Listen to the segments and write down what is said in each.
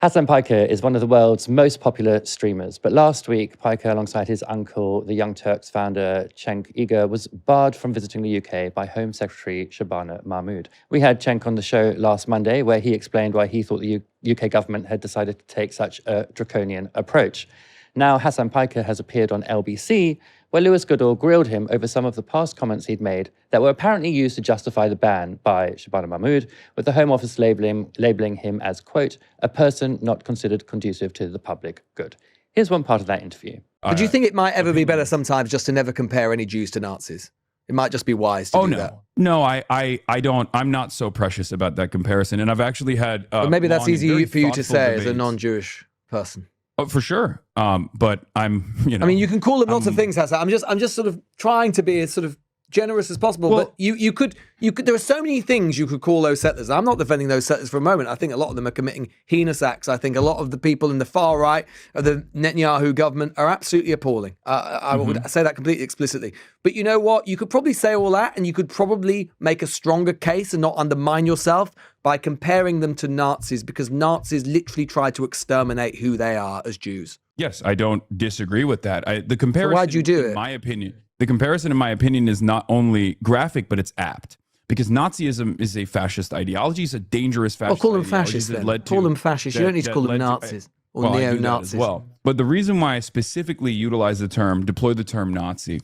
Hasan Piker is one of the world's most popular streamers, but last week, Piker, alongside his uncle, the Young Turks founder Cenk Uygur, was barred from visiting the UK by Home Secretary Shabana Mahmood. We had Cenk on the show last Monday, where he explained why he thought the UK government had decided to take such a draconian approach. Now, Hasan Piker has appeared on LBC, where Lewis Goodall grilled him over some of the past comments he'd made that were apparently used to justify the ban by Shabana Mahmood, with the Home Office labeling him as, quote, a person not considered conducive to the public good. Here's one part of that interview. But do you think it might ever be better sometimes just to never compare any Jews to Nazis? It might just be wise to do that. No, I don't. I'm not so precious about that comparison. And I've actually had but maybe that's easy for you to say debates. as a non-Jewish person. Oh, for sure. But I'm, I mean, you can call them lots of things, Hasan. I'm just sort of trying to be as sort of generous as possible. Well, but you could. There are so many things you could call those settlers. I'm not defending those settlers for a moment. I think a lot of them are committing heinous acts. I think a lot of the people in the far right of the Netanyahu government are absolutely appalling. I would say that completely explicitly. But you know what? You could probably say all that, and you could probably make a stronger case and not undermine yourself by comparing them to Nazis, because Nazis literally tried to exterminate who they are as Jews. Yes, I don't disagree with that. The comparison, so why'd you do it? In my opinion, the comparison, in my opinion, is not only graphic, but it's apt. Because Nazism is a fascist ideology. It's a dangerous fascist call them fascists then. Call them fascists. You don't need to call them Nazis or neo-Nazis. Well, but the reason why I specifically utilize deploy the term Nazi,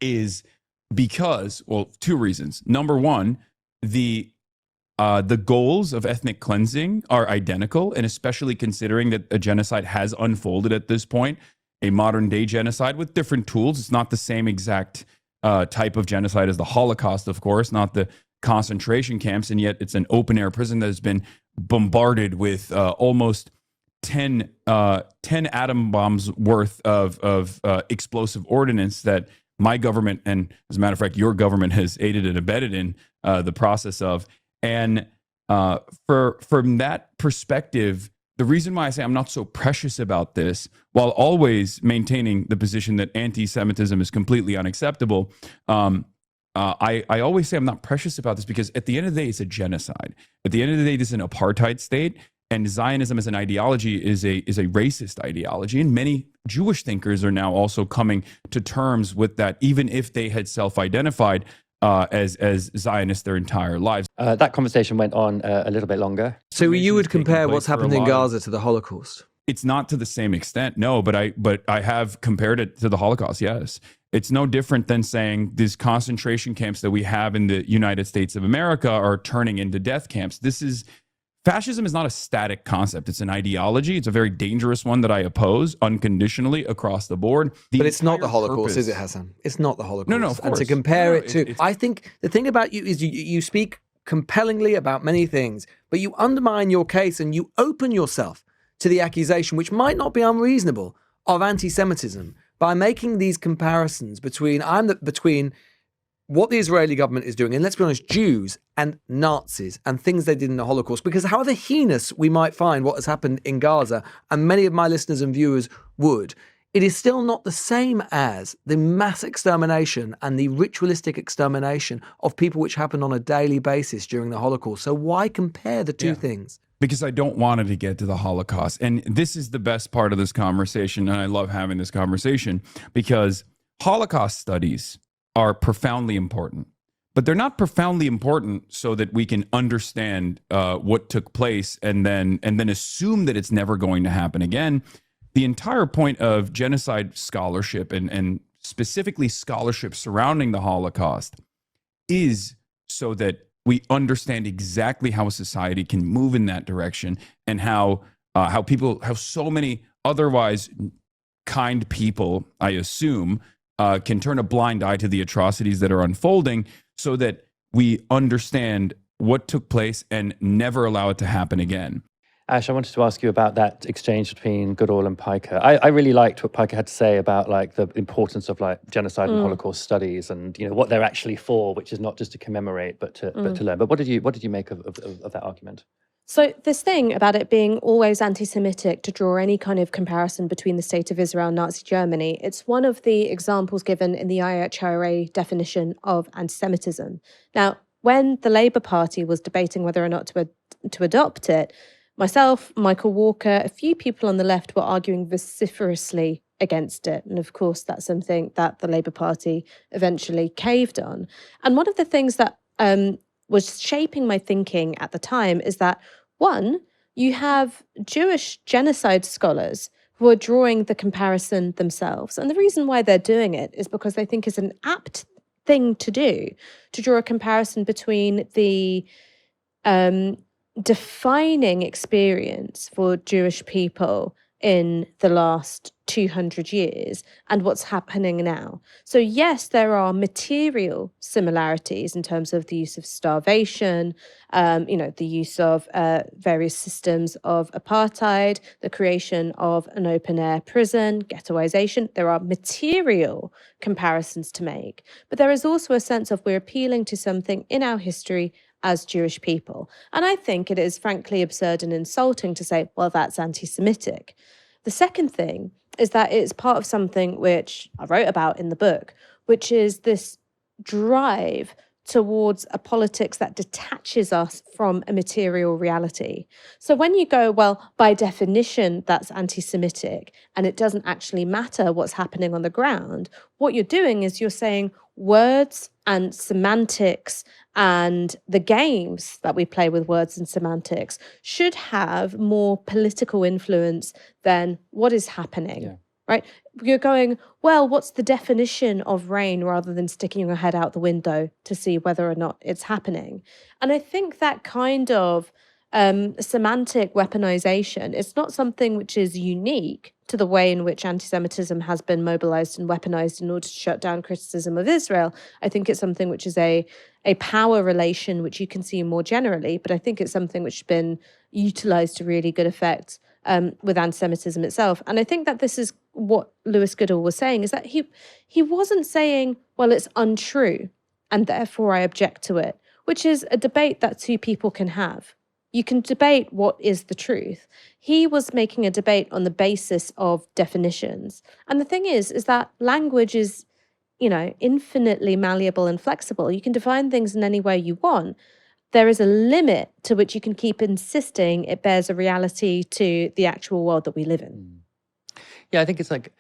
is because, well, two reasons. Number one, the goals of ethnic cleansing are identical, and especially considering that a genocide has unfolded at this point, a modern day genocide with different tools. It's not the same exact type of genocide as the Holocaust, of course, not the concentration camps, and yet it's an open air prison that has been bombarded with almost 10 atom bombs worth of explosive ordnance that my government, and as a matter of fact, your government has aided and abetted in the process of. And from that perspective, the reason why I say I'm not so precious about this, while always maintaining the position that anti-Semitism is completely unacceptable, I always say I'm not precious about this because at the end of the day, it's a genocide. At the end of the day, this is an apartheid state, and Zionism as an ideology is a racist ideology. And many Jewish thinkers are now also coming to terms with that, even if they had self-identified as Zionists their entire lives. That conversation went on a little bit longer. So you would compare what's happened in Gaza to the Holocaust? It's not to the same extent, no, but I have compared it to the Holocaust, yes. It's no different than saying these concentration camps that we have in the United States of America are turning into death camps. Fascism is not a static concept. It's an ideology. It's a very dangerous one that I oppose unconditionally across the board. But it's not the Holocaust, is it, Hasan? It's not the Holocaust. No, of course. And to compare it to... I think the thing about you is you speak compellingly about many things, but you undermine your case and you open yourself to the accusation, which might not be unreasonable, of anti-Semitism by making these comparisons between what the Israeli government is doing, and let's be honest, Jews and Nazis and things they did in the Holocaust, because however heinous we might find what has happened in Gaza, and many of my listeners and viewers would, it is still not the same as the mass extermination and the ritualistic extermination of people which happened on a daily basis during the Holocaust. So why compare the two things? Because I don't want it to get to the Holocaust. And this is the best part of this conversation, and I love having this conversation, because Holocaust studies are profoundly important, but they're not profoundly important so that we can understand what took place and then assume that it's never going to happen again. The entire point of genocide scholarship and specifically scholarship surrounding the Holocaust is so that we understand exactly how a society can move in that direction, and how so many otherwise kind people, I assume, can turn a blind eye to the atrocities that are unfolding, so that we understand what took place and never allow it to happen again. Ash, I wanted to ask you about that exchange between Goodall and Piker. I really liked what Piker had to say about like the importance of like genocide and Holocaust studies, and what they're actually for, which is not just to commemorate but to learn. But what did you make of that argument? So this thing about it being always anti-Semitic to draw any kind of comparison between the state of Israel and Nazi Germany, it's one of the examples given in the IHRA definition of anti-Semitism. Now, when the Labour Party was debating whether or not to adopt it, myself, Michael Walker, a few people on the left were arguing vociferously against it. And of course, that's something that the Labour Party eventually caved on. And one of the things that was shaping my thinking at the time is that, one, you have Jewish genocide scholars who are drawing the comparison themselves. And the reason why they're doing it is because they think it's an apt thing to do, to draw a comparison between the defining experience for Jewish people in the last 200 years and what's happening now. So yes, there are material similarities in terms of the use of starvation, the use of various systems of apartheid, the creation of an open-air prison, ghettoization. There are material comparisons to make, but there is also a sense of we're appealing to something in our history as Jewish people. And I think it is frankly absurd and insulting to say, well, that's anti-Semitic. The second thing is that it's part of something which I wrote about in the book, which is this drive towards a politics that detaches us from a material reality. So when you go, well, by definition, that's anti-Semitic, and it doesn't actually matter what's happening on the ground, what you're doing is you're saying words and semantics and the games that we play with words and semantics should have more political influence than what is happening. Yeah. Right? You're going, well, what's the definition of rain, rather than sticking your head out the window to see whether or not it's happening. And I think that kind of semantic weaponization is not something which is unique to the way in which anti-Semitism has been mobilized and weaponized in order to shut down criticism of Israel. I think it's something which is a power relation which you can see more generally, but I think it's something which has been utilized to really good effect with anti-Semitism itself. And I think that this is what Lewis Goodall was saying, is that he wasn't saying, well, it's untrue and therefore I object to it, which is a debate that two people can have. You can debate what is the truth. He was making a debate on the basis of definitions. And the thing is that language is, infinitely malleable and flexible. You can define things in any way you want. There is a limit to which you can keep insisting it bears a reality to the actual world that we live in. Yeah, I think it's like,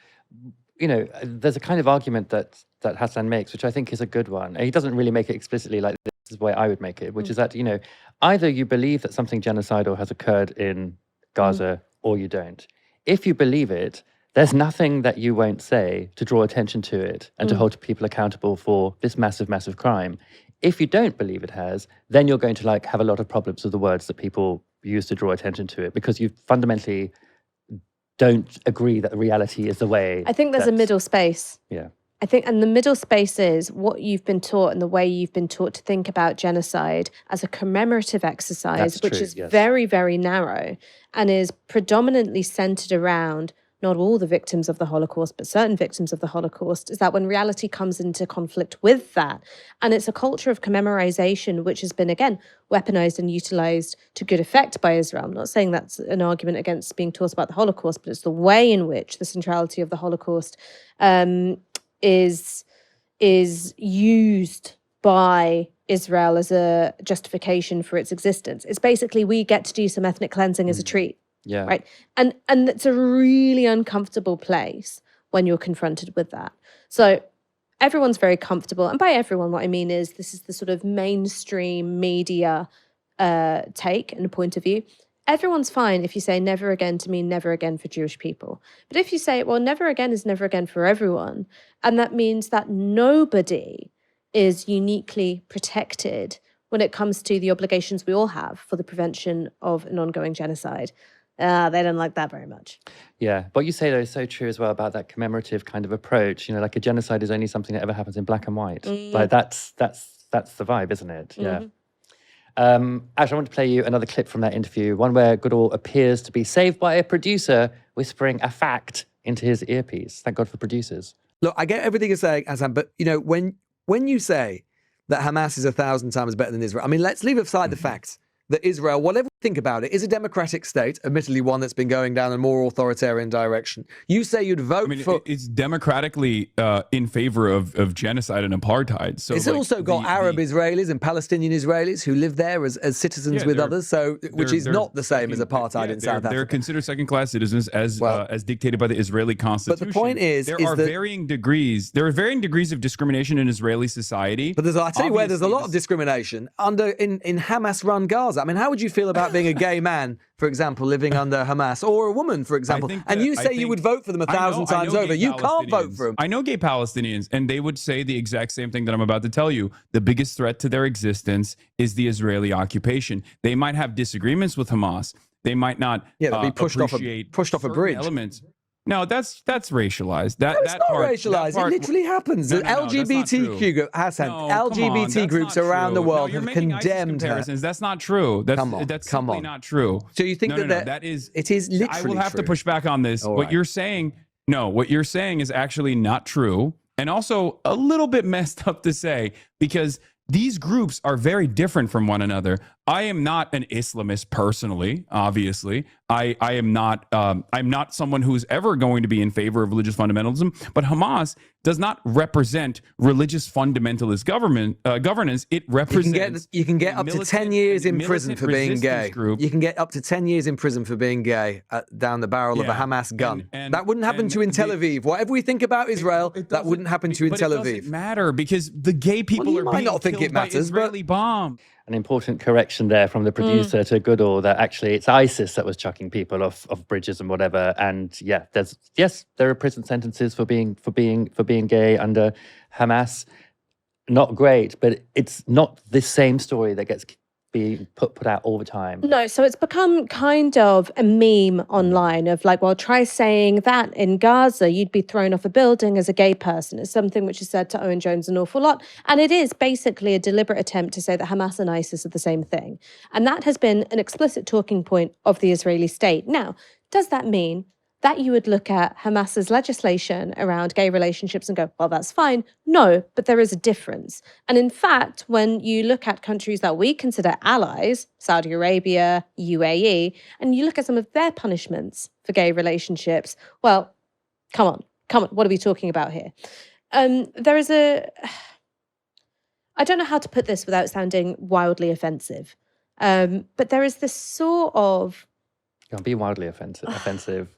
there's a kind of argument that Hasan makes, which I think is a good one. He doesn't really make it explicitly like this is the way I would make it, which is that, either you believe that something genocidal has occurred in Gaza or you don't. If you believe it, there's nothing that you won't say to draw attention to it and to hold people accountable for this massive, massive crime. If you don't believe it has, then you're going to have a lot of problems with the words that people use to draw attention to it, because you fundamentally don't agree that the reality is the way. I think there's a middle space. Yeah. I think, and the middle space is what you've been taught and the way you've been taught to think about genocide as a commemorative exercise, which is very, very narrow and is predominantly centered around not all the victims of the Holocaust, but certain victims of the Holocaust, is that when reality comes into conflict with that, and it's a culture of commemorization, which has been, again, weaponized and utilized to good effect by Israel. I'm not saying that's an argument against being taught about the Holocaust, but it's the way in which the centrality of the Holocaust is used by Israel as a justification for its existence. It's basically, we get to do some ethnic cleansing as a treat. Yeah. Right. And it's a really uncomfortable place when you're confronted with that. So everyone's very comfortable. And by everyone, what I mean is this is the sort of mainstream media take and point of view. Everyone's fine if you say never again to mean never again for Jewish people. But if you say, well, never again is never again for everyone, and that means that nobody is uniquely protected when it comes to the obligations we all have for the prevention of an ongoing genocide, they don't like that very much. Yeah. What you say, though, is so true as well about that commemorative kind of approach. Like a genocide is only something that ever happens in black and white. Like that's the vibe, isn't it? Yeah. Ash, I want to play you another clip from that interview, one where Goodall appears to be saved by a producer whispering a fact into his earpiece. Thank God for producers. Look, I get everything you're saying, Hasan, but when you say that Hamas is 1,000 times better than Israel, I mean, let's leave aside the fact that Israel, whatever Think about it. Is a democratic state, admittedly one that's been going down a more authoritarian direction. You say you'd vote for... It's democratically in favor of genocide and apartheid. So it's also got Arab Israelis and Palestinian Israelis who live there as citizens with others, so which is not the same as apartheid in South Africa. They're considered second-class citizens as dictated by the Israeli constitution. But the point is, there are varying degrees of discrimination in Israeli society. But I tell you where there's a lot of discrimination in Hamas-run Gaza. I mean, how would you feel about being a gay man, for example, living under Hamas, or a woman, for example, and you say you would vote for them 1,000 times over? You can't vote for them. I know gay Palestinians, and they would say the exact same thing that I'm about to tell you. The biggest threat to their existence is the Israeli occupation. They might have disagreements with Hamas. They might not they'll be pushed off a bridge. Elements. No, that's racialized. It's not racialized. It literally happens. The LGBTQ Hasan, LGBT groups around the world have condemned her. That's not true. That's simply not true. So you think that is? It is literally I will have to push back on this. What you're saying is actually not true, and also a little bit messed up to say, because these groups are very different from one another. I am not an Islamist personally, obviously. I am not. I'm not someone who's ever going to be in favor of religious fundamentalism. But Hamas does not represent religious fundamentalist governance. It represents. You can get up to 10 years in prison for being gay. You can get up to 10 years in prison for being gay down the barrel of a Hamas gun. And that wouldn't happen to you in Tel Aviv. Whatever we think about Israel, that wouldn't happen to you in Tel Aviv. It doesn't matter, because the gay people are being killed by Israeli bombs. An important correction there from the producer to Goodall, that actually it's ISIS that was chucking people off bridges and whatever. And there are prison sentences for being gay under Hamas. Not great, but it's not the same story that gets being put out all the time. No, so it's become kind of a meme online of like, well, try saying that in Gaza, you'd be thrown off a building as a gay person. It's something which is said to Owen Jones an awful lot. And it is basically a deliberate attempt to say that Hamas and ISIS are the same thing. And that has been an explicit talking point of the Israeli state. Now, does that mean that you would look at Hamas's legislation around gay relationships and go, well, that's fine? No, but there is a difference. And in fact, when you look at countries that we consider allies, Saudi Arabia, UAE, and you look at some of their punishments for gay relationships, well, come on, what are we talking about here? There is I don't know how to put this without sounding wildly offensive, but there is this sort of... Don't be wildly offensive.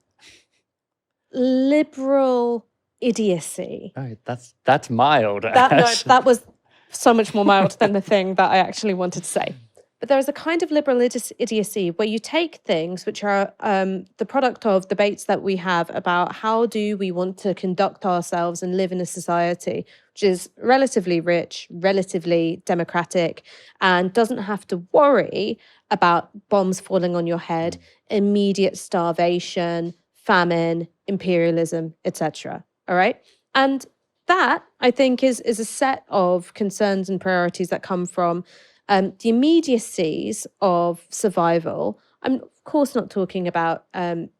Liberal idiocy. Oh, that's mild. That was so much more mild than the thing that I actually wanted to say. But there is a kind of liberal idiocy where you take things which are the product of debates that we have about how do we want to conduct ourselves and live in a society which is relatively rich, relatively democratic, and doesn't have to worry about bombs falling on your head, immediate starvation, famine, imperialism, etc. All right? And that, I think, is a set of concerns and priorities that come from the immediacies of survival. I'm, of course, not talking about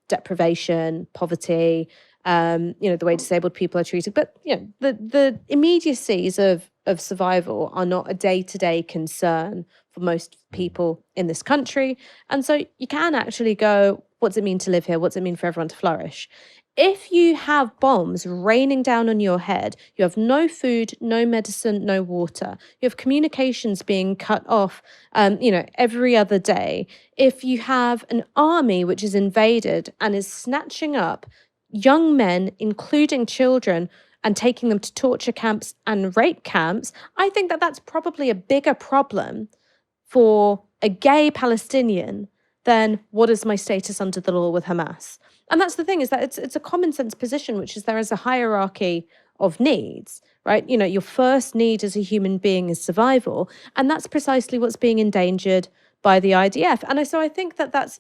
deprivation, poverty, the way disabled people are treated, but the immediacies of survival are not a day-to-day concern for most people in this country. And so you can actually go, what's it mean to live here? What's it mean for everyone to flourish? If you have bombs raining down on your head, you have no food, no medicine, no water, you have communications being cut off, every other day. If you have an army which is invaded and is snatching up young men, including children, and taking them to torture camps and rape camps, I think that that's probably a bigger problem for a gay Palestinian than what is my status under the law with Hamas. And that's the thing, is that it's a common sense position, which is there is a hierarchy of needs, right? Your first need as a human being is survival. And that's precisely what's being endangered by the IDF. And so I think that that's,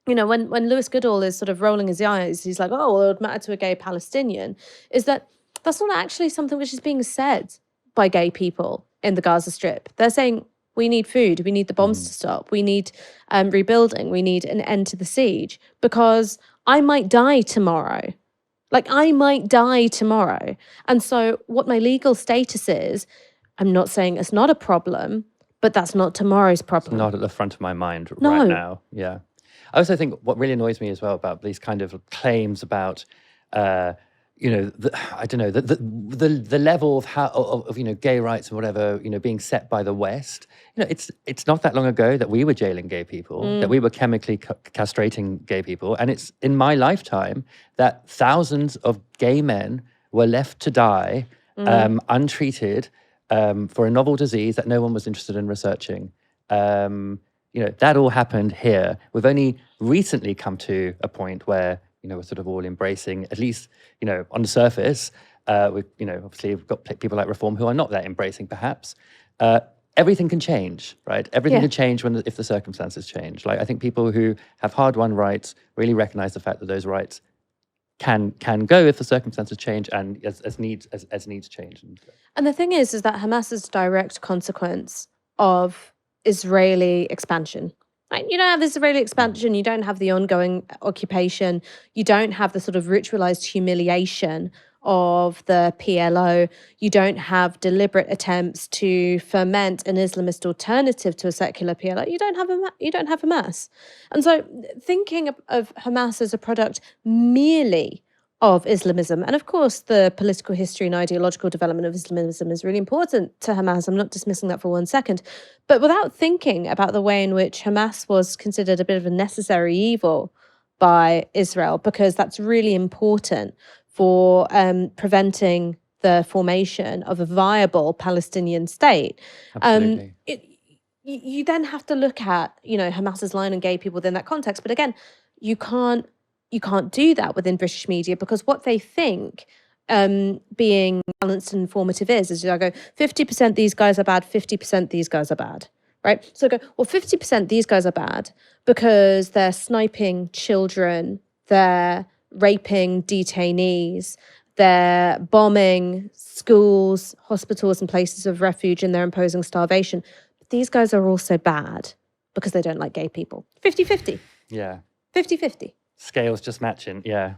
when Lewis Goodall is sort of rolling his eyes, he's like, oh, well, it would matter to a gay Palestinian, is that's not actually something which is being said by gay people in the Gaza Strip. They're saying, we need food, we need the bombs to stop, we need rebuilding, we need an end to the siege, because I might die tomorrow. And so what my legal status is, I'm not saying it's not a problem, but that's not tomorrow's It's problem. not at the front of my mind No. right now. Yeah. I also think what really annoys me as well about these kind of claims about, I don't know, the level of how of gay rights and whatever being set by the West. It's not that long ago that we were jailing gay people, that we were chemically castrating gay people, and it's in my lifetime that thousands of gay men were left to die untreated for a novel disease that no one was interested in researching. That all happened here. We've only recently come to a point where, we're sort of all embracing, at least, on the surface. Obviously we've got people like Reform who are not that embracing, perhaps. Everything can change, right? Everything can change if the circumstances change. Like, I think people who have hard-won rights really recognize the fact that those rights can go if the circumstances change and as needs change. And the thing is that Hamas is a direct consequence of Israeli expansion. Right? You don't have Israeli expansion, you don't have the ongoing occupation, you don't have the sort of ritualized humiliation of the PLO, you don't have deliberate attempts to ferment an Islamist alternative to a secular PLO. You don't have Hamas. And so thinking of Hamas as a product merely of Islamism, and of course the political history and ideological development of Islamism is really important to Hamas. I'm not dismissing that for 1 second, but without thinking about the way in which Hamas was considered a bit of a necessary evil by Israel, because that's really important for preventing the formation of a viable Palestinian state. Absolutely. You then have to look at, Hamas's line on gay people within that context. But again, you can't do that within British media, because what they think being balanced and informative is I go, 50% these guys are bad, 50% these guys are bad, right? So I go, well, 50% these guys are bad because they're sniping children, they're raping detainees, they're bombing schools, hospitals, and places of refuge, and they're imposing starvation. But these guys are also bad because they don't like gay people. 50-50. Yeah. 50-50. Scales just matching. Yeah.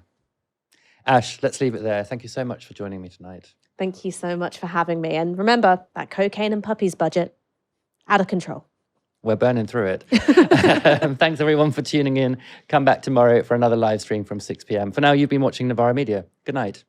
Ash, let's leave it there. Thank you so much for joining me tonight. Thank you so much for having me. And remember, that cocaine and puppies budget, out of control. We're burning through it. Thanks everyone for tuning in. Come back tomorrow for another live stream from 6 p.m. For now, you've been watching Novara Media. Good night.